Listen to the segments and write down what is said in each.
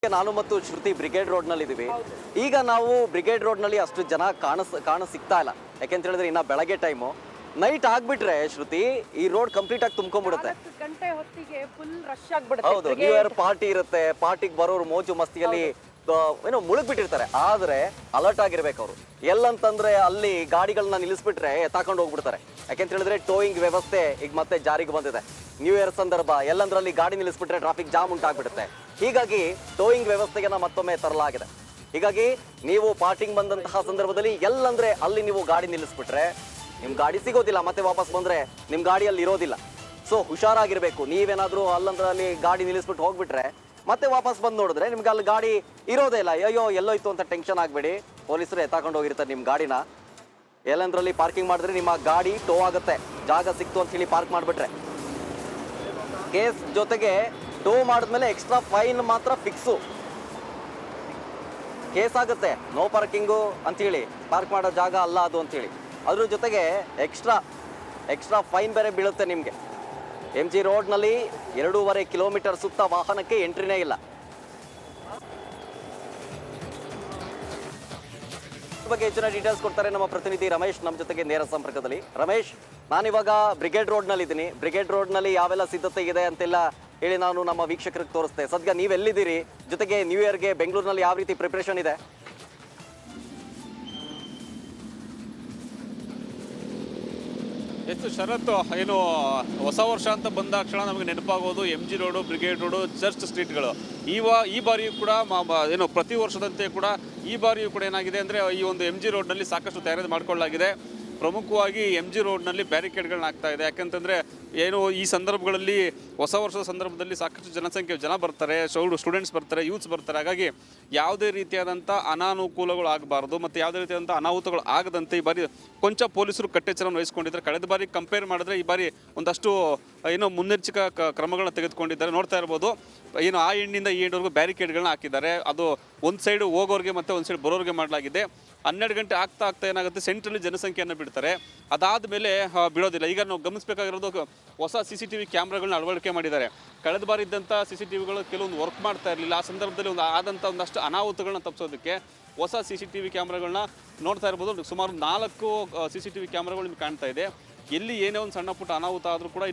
ನಾನು ಮತ್ತು ಶ್ರುತಿ brigade road ನಲ್ಲಿ ಇದೀವಿ. ಈಗ ನಾವು ಬ್ರಿಗೇಡ್ ರೋಡ್ ನಲ್ಲಿ ಅಷ್ಟು ಜನ ಕಾಣ ಸಿಗ್ತಾ ಇಲ್ಲ. ಯಾಕೆಂತ ಹೇಳಿದ್ರೆ ಇನ್ನ ಬೆಳಗ್ಗೆ ಟೈಮು, ನೈಟ್ ಆಗ್ಬಿಟ್ರೆ ಶ್ರುತಿ ಈ ರೋಡ್ ಕಂಪ್ಲೀಟ್ ಆಗಿ ತುಂಬ್ಕೊಂಡ್ಬಿಡುತ್ತೆ. ಗಂಟೆ ಹೊತ್ತಿಗೆ ಫುಲ್ ರಶ್ ಆಗ್ಬಿಡುತ್ತೆ. ಹೌದು, ನ್ಯೂ ಇಯರ್ ಪಾರ್ಟಿ ಇರುತ್ತೆ, ಪಾರ್ಟಿಗೆ ಬರೋರು ಮೋಜು ಮಸ್ತಿಯಲ್ಲಿ ಏನೋ ಮುಳುಗ್ಬಿಟ್ಟಿರ್ತಾರೆ. ಆದ್ರೆ ಅಲರ್ಟ್ ಆಗಿರ್ಬೇಕು ಅವರು. ಎಲ್ಲಂತಂದ್ರೆ ಅಲ್ಲಿ ಗಾಡಿಗಳನ್ನ ನಿಲ್ಲಿಸ್ಬಿಟ್ರೆ ಎತ್ತಾಕೊಂಡು ಹೋಗ್ಬಿಡ್ತಾರೆ. ಯಾಕೆಂತ ಹೇಳಿದ್ರೆ ಟೋಯಿಂಗ್ ವ್ಯವಸ್ಥೆ ಈಗ ಮತ್ತೆ ಜಾರಿಗೆ ಬಂದಿದೆ. ನ್ಯೂ ಇಯರ್ ಸಂದರ್ಭ ಎಲ್ಲಂದ್ರಲ್ಲಿ ಗಾಡಿ ನಿಲ್ಲಿಸ್ಬಿಟ್ರೆ ಟ್ರಾಫಿಕ್ ಜಾಮ್ ಉಂಟಾಗ್ಬಿಡುತ್ತೆ. ಹೀಗಾಗಿ ಟೋಯಿಂಗ್ ವ್ಯವಸ್ಥೆಗೆ ಮತ್ತೊಮ್ಮೆ ತರಲಾಗಿದೆ. ಹೀಗಾಗಿ ನೀವು ಪಾರ್ಟಿಂಗ್ ಬಂದಂತಹ ಸಂದರ್ಭದಲ್ಲಿ ಎಲ್ಲಂದ್ರೆ ಅಲ್ಲಿ ನೀವು ಗಾಡಿ ನಿಲ್ಲಿಸ್ಬಿಟ್ರೆ ನಿಮ್ ಗಾಡಿ ಸಿಗೋದಿಲ್ಲ. ಮತ್ತೆ ವಾಪಸ್ ಬಂದ್ರೆ ನಿಮ್ ಗಾಡಿಯಲ್ಲಿ ಇರೋದಿಲ್ಲ. ಸೊ ಹುಷಾರಾಗಿರ್ಬೇಕು. ನೀವೇನಾದ್ರೂ ಅಲ್ಲಂದ್ರಲ್ಲಿ ಗಾಡಿ ನಿಲ್ಲಿಸ್ಬಿಟ್ಟು ಹೋಗ್ಬಿಟ್ರೆ ಮತ್ತೆ ವಾಪಸ್ ಬಂದು ನೋಡಿದ್ರೆ ನಿಮ್ಗೆ ಅಲ್ಲಿ ಗಾಡಿ ಇರೋದೇ ಇಲ್ಲ. ಅಯ್ಯೋ ಎಲ್ಲೋಯ್ತು ಅಂತ ಟೆನ್ಷನ್ ಆಗ್ಬೇಡಿ. ಪೊಲೀಸರು ಎತ್ತಾಕೊಂಡು ಹೋಗಿರ್ತಾರೆ ನಿಮ್ಮ ಗಾಡಿನ. ಎಲ್ಲಂದ್ರಲ್ಲಿ ಪಾರ್ಕಿಂಗ್ ಮಾಡಿದ್ರೆ ನಿಮ್ಮ ಗಾಡಿ ಟೋ ಆಗುತ್ತೆ. ಜಾಗ ಸಿಕ್ತು ಅಂತ ಹೇಳಿ ಪಾರ್ಕ್ ಮಾಡಿಬಿಟ್ರೆ ಕೇಸ್ ಜೊತೆಗೆ ಟೋ ಮಾಡಿದ್ಮೇಲೆ ಎಕ್ಸ್ಟ್ರಾ ಫೈನ್ ಮಾತ್ರ ಫಿಕ್ಸು. ಕೇಸ್ ಆಗುತ್ತೆ. ನೋ ಪಾರ್ಕಿಂಗು ಅಂತೇಳಿ, ಪಾರ್ಕ್ ಮಾಡೋ ಜಾಗ ಅಲ್ಲ ಅದು ಅಂತೇಳಿ. ಅದ್ರ ಜೊತೆಗೆ ಎಕ್ಸ್ಟ್ರಾ ಫೈನ್ ಬೇರೆ ಬೀಳುತ್ತೆ ನಿಮಗೆ. MG ರೋಡ್ನಲ್ಲಿ 2.5 ಕಿಲೋಮೀಟರ್ ಸುತ್ತ ವಾಹನಕ್ಕೆ ಎಂಟ್ರಿನೇ ಇಲ್ಲ. ಬಗ್ಗೆ ಹೆಚ್ಚಿನ ಡೀಟೇಲ್ಸ್ ಕೊಡ್ತಾರೆ ನಮ್ಮ ಪ್ರತಿನಿಧಿ ರಮೇಶ್ ನಮ್ಮ ಜೊತೆಗೆ ನೇರ ಸಂಪರ್ಕದಲ್ಲಿ. ರಮೇಶ್, ನಾನಿವಾಗ ಬ್ರಿಗೇಡ್ ರೋಡ್ನಲ್ಲಿ ಇದ್ದೀನಿ. ಬ್ರಿಗೇಡ್ ರೋಡ್ನಲ್ಲಿ ಯಾವೆಲ್ಲ ಸಿದ್ಧತೆ ಇದೆ ಅಂತೆಲ್ಲ ಹೇಳಿ ನಾನು ನಮ್ಮ ವೀಕ್ಷಕರಿಗೆ ತೋರಿಸ್ತೆ. ಸದ್ಯ ನೀವೆಲ್ಲಿದ್ದೀರಿ? ಜೊತೆಗೆ ನ್ಯೂ ಇಯರ್ಗೆ ಬೆಂಗಳೂರಿನಲ್ಲಿ ಯಾವ ರೀತಿ ಪ್ರಿಪರೇಷನ್ ಇದೆ? ಎಷ್ಟು ಶರತ್ತು ಏನು ಹೊಸ ವರ್ಷ ಅಂತ ಬಂದಾಕ್ಷಣ ನಮಗೆ ನೆನಪಾಗೋದು MG road, Brigade road, church ಸ್ಟ್ರೀಟ್ಗಳು. ಈ ಬಾರಿಯೂ ಕೂಡ ಏನು ಪ್ರತಿ ವರ್ಷದಂತೆ ಕೂಡ ಈ ಬಾರಿಯೂ ಕೂಡ ಏನಾಗಿದೆ ಅಂದರೆ ಈ ಒಂದು MG ರೋಡ್ನಲ್ಲಿ ಸಾಕಷ್ಟು ತಯಾರಿ ಮಾಡಿಕೊಳ್ಳಲಾಗಿದೆ. ಪ್ರಮುಖವಾಗಿ MG ರೋಡ್ನಲ್ಲಿ ಬ್ಯಾರಿಕೇಡ್ಗಳನ್ನ ಆಗ್ತಾ ಇದೆ. ಯಾಕಂತಂದರೆ ಏನು ಈ ಸಂದರ್ಭಗಳಲ್ಲಿ ಹೊಸ ವರ್ಷದ ಸಂದರ್ಭದಲ್ಲಿ ಸಾಕಷ್ಟು ಜನ ಬರ್ತಾರೆ, ಸ್ಟೂಡೆಂಟ್ಸ್ ಬರ್ತಾರೆ, ಯೂತ್ಸ್ ಬರ್ತಾರೆ. ಹಾಗಾಗಿ ಯಾವುದೇ ರೀತಿಯಾದಂಥ ಅನಾನುಕೂಲಗಳು ಆಗಬಾರ್ದು ಮತ್ತು ಯಾವುದೇ ರೀತಿಯಾದಂಥ ಅನಾಹುತಗಳು ಆಗದಂತೆ ಈ ಬಾರಿ ಕೊಂಚ ಪೊಲೀಸರು ಕಟ್ಟೆಚ್ಚರವನ್ನು ವಹಿಸ್ಕೊಂಡಿದ್ದಾರೆ. ಕಳೆದ ಬಾರಿ ಕಂಪೇರ್ ಮಾಡಿದ್ರೆ ಈ ಬಾರಿ ಒಂದಷ್ಟು ಏನೋ ಮುನ್ನೆಚ್ಚರಿಕಾ ಕ್ರಮಗಳನ್ನ ತೆಗೆದುಕೊಂಡಿದ್ದಾರೆ. ನೋಡ್ತಾ ಇರ್ಬೋದು, ಏನು ಆ ಎಂಡಿಂದ ಈ ಎಂಡ್ವರೆಗೂ ಬ್ಯಾರಿಕೇಡ್ಗಳನ್ನ ಹಾಕಿದ್ದಾರೆ. ಅದು ಒಂದು ಸೈಡ್ ಹೋಗೋರಿಗೆ ಮತ್ತು ಒಂದು ಸೈಡ್ ಬರೋರಿಗೆ ಮಾಡಲಾಗಿದೆ. 12 ಗಂಟೆ ಆಗ್ತಾ ಏನಾಗುತ್ತೆ, ಸೆಂಟ್ರಲ್ಲಿ ಜನಸಂಖ್ಯೆಯನ್ನು ಬಿಡ್ತಾರೆ. ಅದಾದ ಮೇಲೆ ಬಿಡೋದಿಲ್ಲ. ಈಗ ನಾವು ಗಮನಿಸಬೇಕಾಗಿರೋದು ಹೊಸ CCTV ಕ್ಯಾಮ್ರಾಗಳನ್ನ ಅಳವಡಿಕೆ ಮಾಡಿದ್ದಾರೆ. ಕಳೆದ ಬಾರಿ ಇದ್ದಂಥ CCTVಗಳು ಕೆಲವೊಂದು ವರ್ಕ್ ಮಾಡ್ತಾ ಇರಲಿಲ್ಲ. ಆ ಸಂದರ್ಭದಲ್ಲಿ ಆದಂಥ ಒಂದಷ್ಟು ಅನಾಹುತಗಳನ್ನ ತಪ್ಪಿಸೋದಕ್ಕೆ ಹೊಸ CCTV ಕ್ಯಾಮ್ರಾಗಳನ್ನ ನೋಡ್ತಾ ಇರ್ಬೋದು. ಸುಮಾರು 4 CCTV ಕ್ಯಾಮ್ರಾಗಳು ನಿಮ್ಗೆ ಕಾಣ್ತಾ ಇದೆ. ಎಲ್ಲಿ ಏನೇ ಒಂದು ಸಣ್ಣ ಪುಟ್ಟ ಅನಾಹುತ ಆದರೂ ಕೂಡ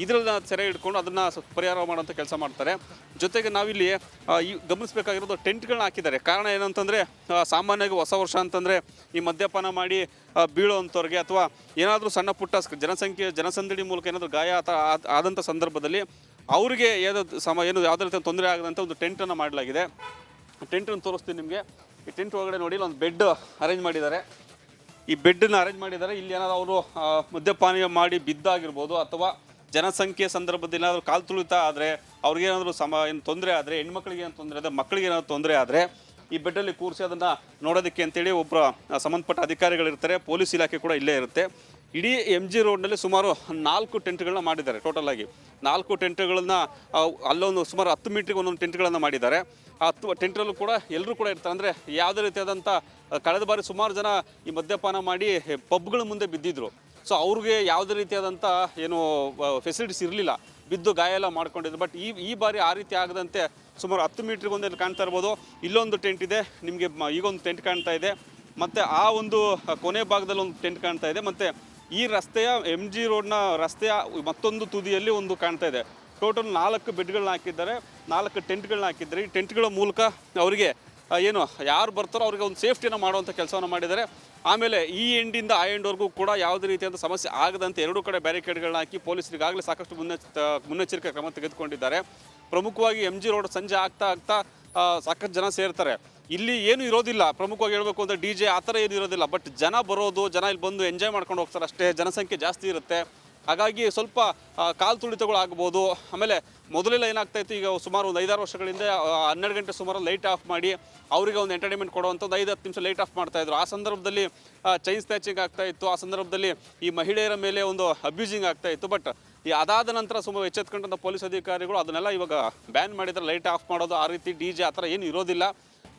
ಇದರನ್ನ ಸೆರೆ ಹಿಡ್ಕೊಂಡು ಅದನ್ನು ಪರಿಹಾರ ಮಾಡೋಂಥ ಕೆಲಸ ಮಾಡ್ತಾರೆ. ಜೊತೆಗೆ ನಾವಿಲ್ಲಿ ಗಮನಿಸಬೇಕಾಗಿರೋದು ಟೆಂಟ್ಗಳನ್ನ ಹಾಕಿದ್ದಾರೆ. ಕಾರಣ ಏನಂತಂದರೆ ಸಾಮಾನ್ಯವಾಗಿ ಹೊಸ ವರ್ಷ ಅಂತಂದರೆ ಈ ಮದ್ಯಪಾನ ಮಾಡಿ ಬೀಳೋವಂಥವ್ರಿಗೆ ಅಥವಾ ಏನಾದರೂ ಸಣ್ಣ ಪುಟ್ಟ ಜನಸಂದಣಿ ಮೂಲಕ ಏನಾದರೂ ಗಾಯ ಆದಂಥ ಸಂದರ್ಭದಲ್ಲಿ ಅವರಿಗೆ ಏನು ಯಾವುದೇ ರೀತಿಯ ತೊಂದರೆ ಆಗದಂಥ ಒಂದು ಟೆಂಟನ್ನು ಮಾಡಲಾಗಿದೆ. ಟೆಂಟನ್ನು ತೋರಿಸ್ತೀನಿ ನಿಮಗೆ. ಈ ಟೆಂಟ್ ಒಳಗಡೆ ನೋಡಿ ಒಂದು ಬೆಡ್ ಅರೇಂಜ್ ಮಾಡಿದ್ದಾರೆ. ಈ ಬೆಡ್ಡನ್ನು ಅರೇಂಜ್ ಮಾಡಿದ್ದಾರೆ. ಇಲ್ಲಿ ಏನಾದರೂ ಅವರು ಮದ್ಯಪಾನ ಮಾಡಿ ಬಿದ್ದಾಗಿರ್ಬೋದು ಅಥವಾ ಜನಸಂಖ್ಯೆ ಸಂದರ್ಭದಲ್ಲಿ ಏನಾದರೂ ಕಾಲು ತುಳಿತ ಆದರೆ ಅವ್ರಿಗೇನಾದರೂ ಏನು ತೊಂದರೆ ಆದರೆ, ಹೆಣ್ಮಕ್ಳಿಗೆ ಏನು ತೊಂದರೆ ಆದರೆ, ಮಕ್ಕಳಿಗೆ ಏನಾದರೂ ತೊಂದರೆ ಆದರೆ ಈ ಬೆಡ್ಡಲ್ಲಿ ಕೂರಿಸಿ ಅದನ್ನು ನೋಡೋದಕ್ಕೆ ಅಂತೇಳಿ ಒಬ್ಬರು ಸಂಬಂಧಪಟ್ಟ ಅಧಿಕಾರಿಗಳಿರ್ತಾರೆ. ಪೊಲೀಸ್ ಇಲಾಖೆ ಕೂಡ ಇಲ್ಲೇ ಇರುತ್ತೆ. ಇಡೀ MG ರೋಡ್ನಲ್ಲಿ ಸುಮಾರು 4 ಟೆಂಟ್ಗಳನ್ನ ಮಾಡಿದ್ದಾರೆ. ಟೋಟಲಾಗಿ 4 ಟೆಂಟ್ಗಳನ್ನ ಅಲ್ಲೊಂದು ಸುಮಾರು 10 ಮೀಟ್ರಿಗೆ ಒಂದೊಂದು ಟೆಂಟ್ಗಳನ್ನು ಮಾಡಿದ್ದಾರೆ. ಆ 10 ಟೆಂಟ್ರಲ್ಲೂ ಕೂಡ ಎಲ್ಲರೂ ಕೂಡ ಇರ್ತಾರೆ. ಅಂದರೆ ಯಾವುದೇ ರೀತಿಯಾದಂಥ ಕಳೆದ ಬಾರಿ ಸುಮಾರು ಜನ ಈ ಮದ್ಯಪಾನ ಮಾಡಿ ಪಬ್ಗಳ ಮುಂದೆ ಬಿದ್ದಿದ್ರು. ಸೊ ಅವ್ರಿಗೆ ಯಾವುದೇ ರೀತಿಯಾದಂಥ ಏನು ಫೆಸಿಲಿಟೀಸ್ ಇರಲಿಲ್ಲ, ಬಿದ್ದು ಗಾಯ ಎಲ್ಲ ಮಾಡ್ಕೊಂಡಿದ್ರು. ಬಟ್ ಈ ಬಾರಿ ಆ ರೀತಿ ಆಗದಂತೆ ಸುಮಾರು 10 ಮೀಟ್ರಿಗೆ ಒಂದೇ ಕಾಣ್ತಾ ಇರ್ಬೋದು. ಇಲ್ಲೊಂದು ಟೆಂಟ್ ಇದೆ ನಿಮಗೆ, ಈಗೊಂದು ಟೆಂಟ್ ಕಾಣ್ತಾ ಇದೆ. ಮತ್ತು ಆ ಒಂದು ಕೊನೆ ಭಾಗದಲ್ಲಿ ಒಂದು ಟೆಂಟ್ ಕಾಣ್ತಾ ಇದೆ. ಮತ್ತು ಈ ರಸ್ತೆಯ MG ರೋಡ್ನ ರಸ್ತೆಯ ಮತ್ತೊಂದು ತುದಿಯಲ್ಲಿ ಒಂದು ಕಾಣ್ತಾ ಇದೆ. ಟೋಟಲ್ 4 ಬೆಡ್ಗಳನ್ನ ಹಾಕಿದ್ದಾರೆ, 4 ಟೆಂಟ್ಗಳನ್ನ ಹಾಕಿದ್ದಾರೆ. ಈ ಟೆಂಟ್ಗಳ ಮೂಲಕ ಅವರಿಗೆ ಏನು ಯಾರು ಬರ್ತಾರೋ ಅವ್ರಿಗೆ ಒಂದು ಸೇಫ್ಟಿಯನ್ನು ಮಾಡುವಂಥ ಕೆಲಸವನ್ನು ಮಾಡಿದ್ದಾರೆ. ಆಮೇಲೆ ಈ ಎಂಡಿಂದ ಆ ಎಂಡ್ವರೆಗೂ ಕೂಡ ಯಾವುದೇ ರೀತಿಯಾದ ಸಮಸ್ಯೆ ಆಗದಂತೆ 2 ಕಡೆ ಬ್ಯಾರಿಕೇಡ್ಗಳನ್ನ ಹಾಕಿ ಪೊಲೀಸರಿಗಾಗಲೇ ಸಾಕಷ್ಟು ಮುನ್ನೆಚ್ಚರಿಕೆ ಕ್ರಮ ತೆಗೆದುಕೊಂಡಿದ್ದಾರೆ. ಪ್ರಮುಖವಾಗಿ MG ರೋಡ್ ಸಂಜೆ ಆಗ್ತಾ ಸಾಕಷ್ಟು ಜನ ಸೇರ್ತಾರೆ. ಇಲ್ಲಿ ಏನು ಇರೋದಿಲ್ಲ, ಪ್ರಮುಖವಾಗಿ ಹೇಳಬೇಕು ಅಂದರೆ DJ ಆ ಥರ ಏನು ಇರೋದಿಲ್ಲ. ಬಟ್ ಜನ ಬರೋದು, ಜನ ಇಲ್ಲಿ ಬಂದು ಎಂಜಾಯ್ ಮಾಡ್ಕೊಂಡು ಹೋಗ್ತಾರೆ ಅಷ್ಟೇ. ಜನಸಂಖ್ಯೆ ಜಾಸ್ತಿ ಇರುತ್ತೆ. ಹಾಗಾಗಿ ಸ್ವಲ್ಪ ಕಾಲು ತುಳಿತಗಳು ಆಗ್ಬೋದು. ಆಮೇಲೆ ಮೊದಲೆಲ್ಲ ಏನಾಗ್ತಾಯಿತ್ತು, ಈಗ ಸುಮಾರು ಒಂದು 5-6 ವರ್ಷಗಳಿಂದ 12 ಗಂಟೆ ಸುಮಾರು ಲೈಟ್ ಆಫ್ ಮಾಡಿ ಅವರಿಗೆ ಒಂದು ಎಂಟರ್ಟೈನ್ಮೆಂಟ್ ಕೊಡುವಂಥ ಒಂದು 5-10 ನಿಮಿಷ ಲೈಟ್ ಆಫ್ ಮಾಡ್ತಾಯಿದ್ರು. ಆ ಸಂದರ್ಭದಲ್ಲಿ ಚೈನ್ ಸ್ನ್ಯಾಚಿಂಗ್ ಆಗ್ತಾಯಿತ್ತು. ಆ ಸಂದರ್ಭದಲ್ಲಿ ಈ ಮಹಿಳೆಯರ ಮೇಲೆ ಒಂದು ಅಬ್ಯೂಸಿಂಗ್ ಆಗ್ತಾಯಿತ್ತು. ಬಟ್ ಅದಾದ ನಂತರ ಸುಮಾರು ಎಚ್ಚೆತ್ಕೊಂಡಂಥ ಪೊಲೀಸ್ ಅಧಿಕಾರಿಗಳು ಅದನ್ನೆಲ್ಲ ಇವಾಗ ಬ್ಯಾನ್ ಮಾಡಿದರೆ ಲೈಟ್ ಆಫ್ ಮಾಡೋದು, ಆ ರೀತಿ DJ ಆ ಥರ ಏನು ಇರೋದಿಲ್ಲ.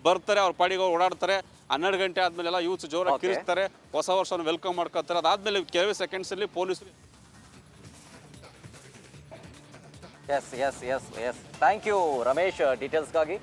ಬರ್ತಾರೆ, ಅವ್ರ ಪಾಡಿಗೆ ಓಡಾಡ್ತಾರೆ. 12 ಗಂಟೆ ಆದಮೇಲೆಲ್ಲ ಯೂತ್ಸ್ ಜೋರಾಗಿ ಕಿರಿಸ್ತಾರೆ, ಹೊಸ ವರ್ಷವನ್ನು ವೆಲ್ಕಮ್ ಮಾಡ್ಕೊತಾರೆ. ಅದಾದಮೇಲೆ ಕೆಲವೇ ಸೆಕೆಂಡ್ಸಲ್ಲಿ ಪೊಲೀಸರು Yes. Thank you, Ramesh, details ಗಾಗಿ.